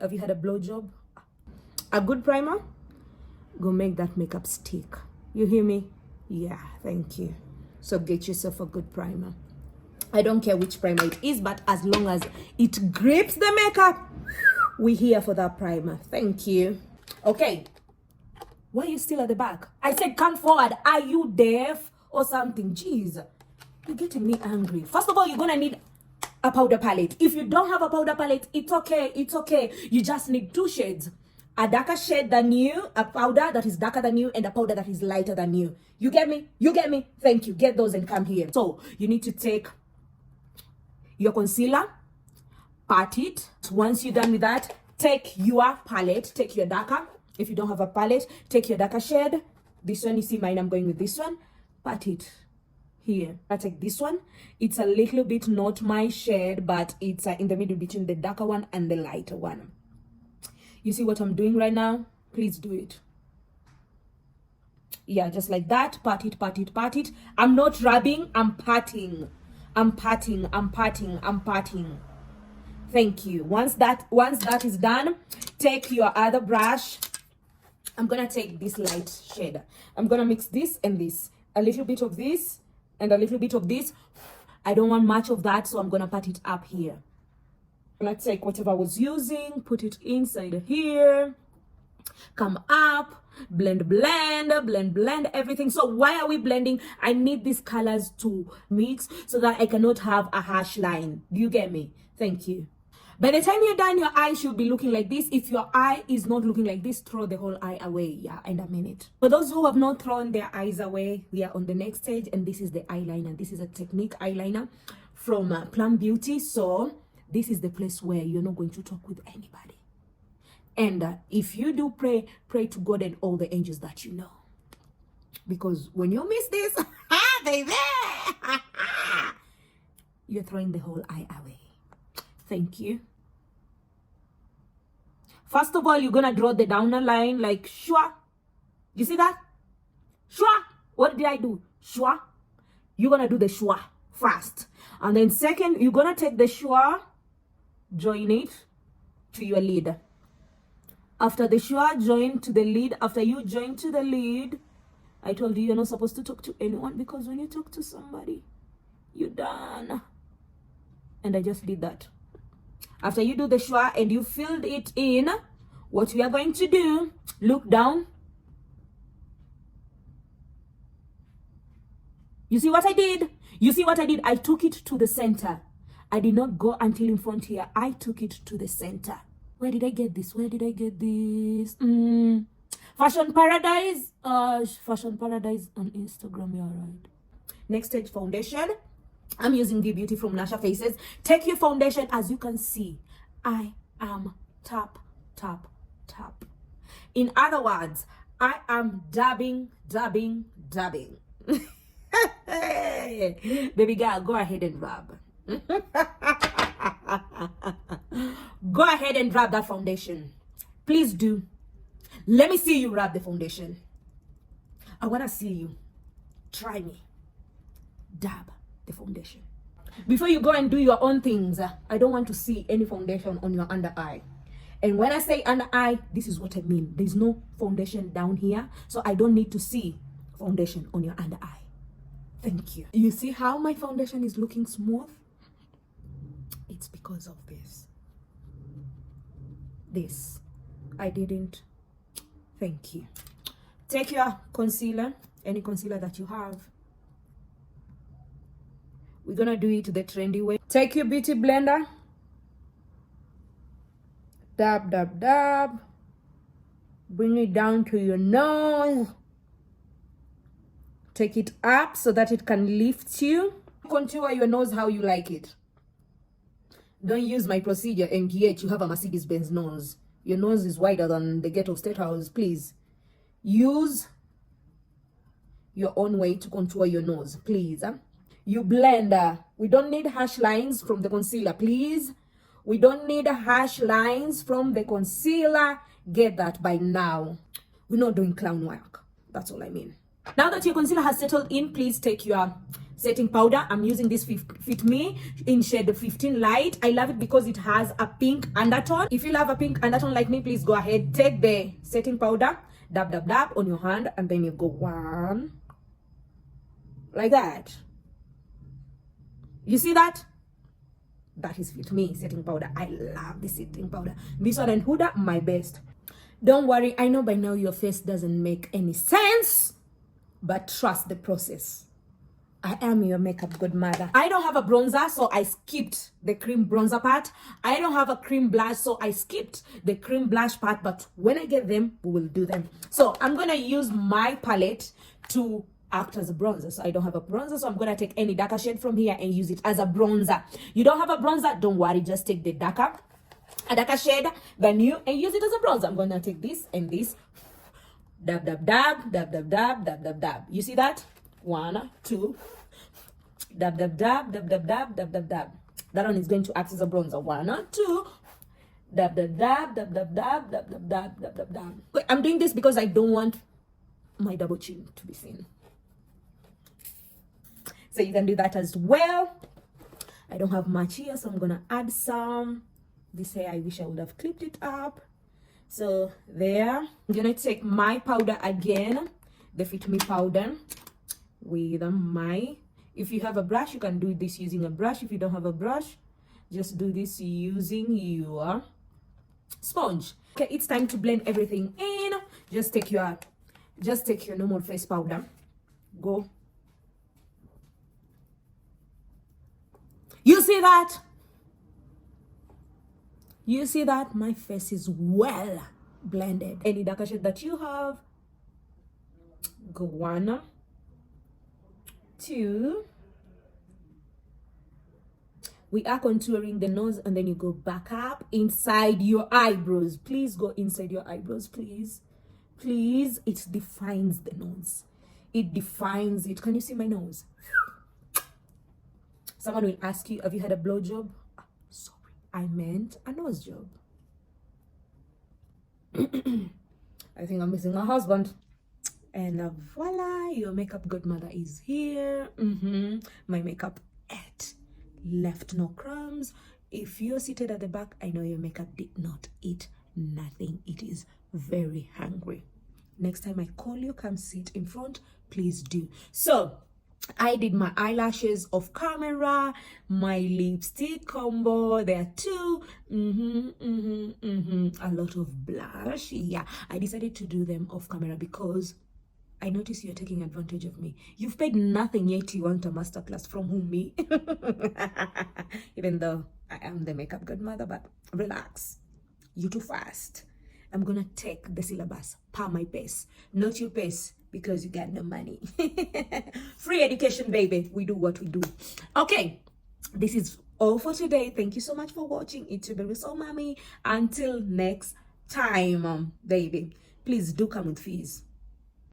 Have you had a blowjob? A good primer go make that makeup stick. You hear me? Yeah, thank you. So get yourself a good primer. I don't care which primer it is, but as long as it grips the makeup, we're here for that primer. Thank you. Okay. Why are you still at the back? I said come forward. Are you deaf or something? Jeez. You're getting me angry. First of all, you're gonna need a powder palette. If you don't have a powder palette, it's okay. It's okay. You just need two shades. A darker shade than you, a powder that is darker than you, and a powder that is lighter than you. You get me? You get me? Thank you. Get those and come here. So you need to take your concealer, pat it. Once you're done with that, take your palette, take your darker. If you don't have a palette, take your darker shade. This one, you see mine, I'm going with this one. Pat it here. I take this one. It's a little bit not my shade, but it's in the middle between the darker one and the lighter one. You see what I'm doing right now? Please do it. Yeah, just like that. Pat it, pat it, pat it. I'm not rubbing, I'm patting. I'm patting, I'm patting, I'm patting. Thank you. Once that is done, take your other brush. I'm gonna take this light shade. I'm gonna mix this and this. A little bit of this and a little bit of this. I don't want much of that, so I'm gonna pat it up here. I'm gonna take whatever I was using, put it inside here, come up, blend, blend, blend, blend everything. So why are we blending? I need these colors to mix so that I cannot have a harsh line. Do you get me? Thank you. By the time you're done, your eye should be looking like this. If your eye is not looking like this, throw the whole eye away. Yeah, in a minute. For those who have not thrown their eyes away, we are on the next stage, and this is the eyeliner. This is a technique eyeliner from Plum Beauty. So this is the place where you're not going to talk with anybody. And if you do pray to God and all the angels that you know. Because when you miss this, baby, you're throwing the whole eye away. Thank you. First of all, you're going to draw the downer line like shwa. You see that? Shwa. What did I do? Shwa. You're going to do the shwa first. And then second, you're going to take the shwa, join it to your lid. After the shwa, join to the lid. After you join to the lid, I told you you're not supposed to talk to anyone, because when you talk to somebody, you're done. And I just did that. After you do the shwa and you filled it in, what we are going to do, look down. You see what I did? You see what I did? I took it to the center. I did not go until in front here. I took it to the center. Where did I get this? Where did I get this? Fashion Paradise. Fashion Paradise on Instagram. You're right. Next stage, foundation. I'm using the Beauty from Nasha Faces. Take your foundation. As you can see, I am tap, tap, tap. In other words, I am dabbing, dabbing, dabbing. Baby girl, go ahead and rub. Go ahead and rub that foundation. Please do. Let me see you rub the foundation. I want to see you. Try me. Dab the foundation. Before you go and do your own things, I don't want to see any foundation on your under eye. And when I say under eye, this is what I mean. There's no foundation down here, so I don't need to see foundation on your under eye. Thank you. You see how my foundation is looking smooth? It's because of this. This. I didn't. Thank you. Take your concealer, any concealer that you have. We're gonna do it the trendy way. Take your beauty blender. Dab, dab, dab. Bring it down to your nose. Take it up so that it can lift you. Contour your nose how you like it. Don't use my procedure and yet you have a Mercedes-Benz nose. Your nose is wider than the ghetto state house. Please use your own way to contour your nose, please. You blend. We don't need harsh lines from the concealer, please. We don't need harsh lines from the concealer. Get that by now. We're not doing clown work. That's all I mean. Now that your concealer has settled in, please take your setting powder. I'm using this Fit Me in shade 15 Light. I love it because it has a pink undertone. If you love a pink undertone like me, please go ahead, take the setting powder, dab dab dab on your hand, and then you go one like that. You see that? That is Fit Me setting powder. I love this setting powder. This one and Huda, my best. Don't worry, I know by now your face doesn't make any sense, but trust the process. I am your makeup godmother. I don't have a bronzer, so I skipped the cream bronzer part. I don't have a cream blush, so I skipped the cream blush part, but when I get them, we will do them. So I'm gonna use my palette to act as a bronzer. So I don't have a bronzer, so I'm gonna take any darker shade from here and use it as a bronzer. You don't have a bronzer, don't worry, just take a darker shade than you and use it as a bronzer. I'm gonna take this and this, dab dab dab dab dab dab dab dab dab. You see that? 1, 2, dab dab dab dab dab dab dab dab dab. That one is going to act as a bronzer. 1, 2, dab dab dab dab dab dab dab dab dab dab dab dab. I'm doing this because I don't want my double chin to be seen. So you can do that as well. I don't have much here, so I'm gonna add some. This hair, I wish I would have clipped it up. So there, I'm gonna take my powder again, the Fit Me powder, with my, if you have a brush, you can do this using a brush. If you don't have a brush, just do this using your sponge. Okay, it's time to blend everything in. Just take your normal face powder. Go. You see that? You see that? My face is well blended. Any darker shade that you have, go 1, 2. We are contouring the nose, and then you go back up inside your eyebrows. Please go inside your eyebrows, please. Please, it defines the nose. It defines it. Can you see my nose? Someone will ask you, have you had a blowjob? Sorry, I meant a nose job. I think I'm missing my husband. And voila, your makeup godmother is here. My makeup left no crumbs. If you're seated at the back, I know your makeup did not eat nothing. It is very hungry. Next time I call you, come sit in front, please do. So I did my eyelashes off camera, my lipstick combo, there are 2, a lot of blush. Yeah, I decided to do them off camera because I notice you're taking advantage of me. You've paid nothing yet you want a masterclass from whom? Me? Even though I am the makeup godmother, but relax. You too fast. I'm gonna take the syllabus per my pace, not your pace, because you got no money. Free education, baby. We do what we do. Okay, this is all for today. Thank you so much for watching. It's your baby Soul Mommy. Until next time, baby. Please do come with fees.